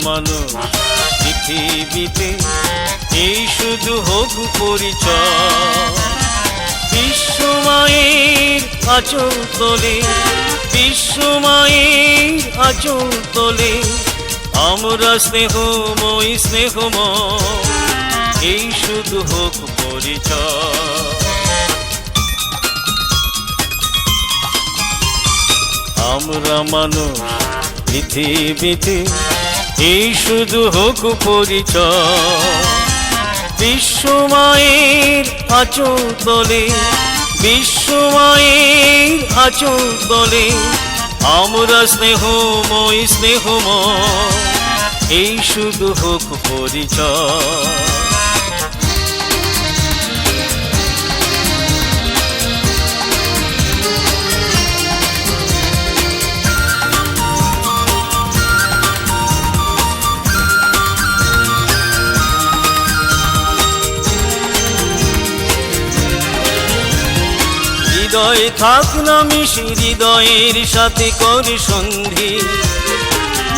মানুষ পৃথিবীতে, এই শুধু হোক পরিচয়। বিশ্বমায়ের আঁচল তলে, বিশ্বমায়ের আঁচল তলে আমরা স্নেহময় স্নেহময়, এই শুধু হোক পরিচয়। আমরা মানুষ পৃথিবীতে, এই শুধু হোক পরিচয়। বিশ্বমায়ের আঁচল তলে, বিশ্বমায়ের আঁচল তলে আমরা স্নেহময় স্নেহময়, এই শুধু হোক পরিচয়। হৃদয় থাক না মিশে, হৃদয়ের সাথে করে সন্ধি,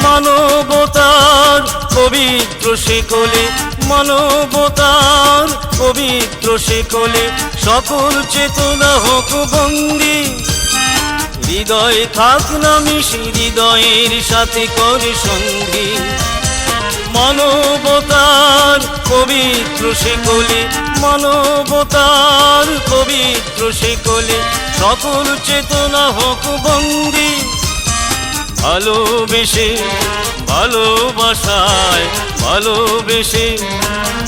মানবতার পবিত্র শেকলে, মানবতার পবিত্র শেকলে সকল চেতনা হোক বন্দী। হৃদয় থাক না মিশে, হৃদয়ের সাথে করে সন্ধি, মানবতার পবিত্র শেকলে, মানবতার পবিত্র শেকলে সকল চেতনা হোক বন্দী। ভালোবেসে ভালোবাসায়, ভালোবেসে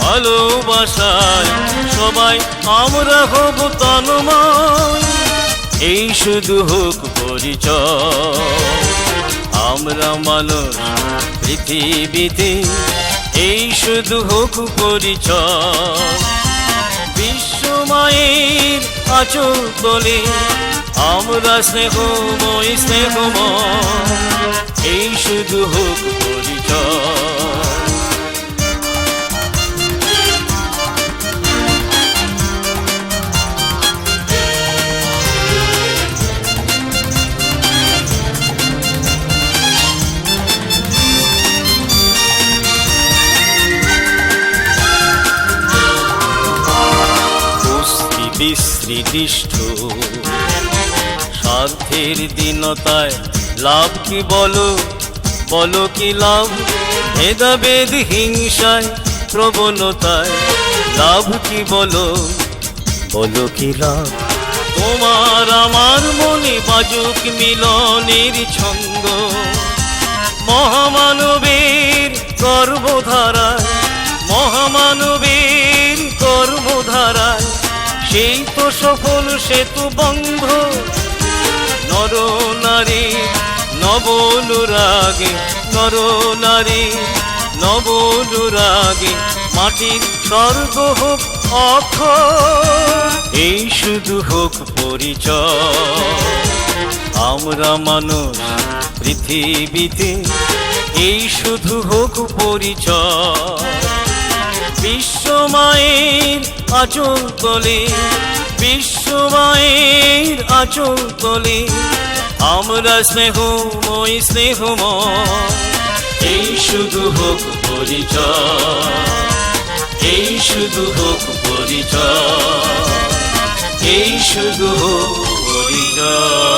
ভালোবাসায় সবাই আমরা হব তন্ময়, এই শুধু হোক পরিচয়। আমরা মানুষ পৃথিবীতে, এই শুধু হোক পরিচয়। বিশ্বমায়ের আঁচল তলে আমরা স্নেহময় স্নেহময়, এই শুধু হোক পরিচয়। বিস্মৃতিষ্ঠ স্বার্থের দীনতায় লাভ কি বলো, বলো কি লাভ? ভেদাভেদ হিংসায় প্রবণতায় লাভ কি বলো, বলো কি লাভ? তোমার আমার মনে বাজুক মিলনের ছন্দ, মহামানবের গর্ভধারায়, মহামানবের গর্ভধারায় সেই তো সফল সেতু বন্ধ। নর নারী নবনুরাগে, নর নারী নবনুরাগে মাটির স্বর্গ হোক অক্ষর, এই শুধু হোক পরিচয়। আমরা মানুষ পৃথিবীতে, এই শুধু হোক পরিচয়। বিশ্বমায়ের আঁচল তলে, বিশ্বমায়ের আঁচল তলে আমরা স্নেহময় স্নেহময়, এই শুধু হোক পরিচয়। এই শুধু হোক পরিচয়, এই শুধু হোক পরিচয়।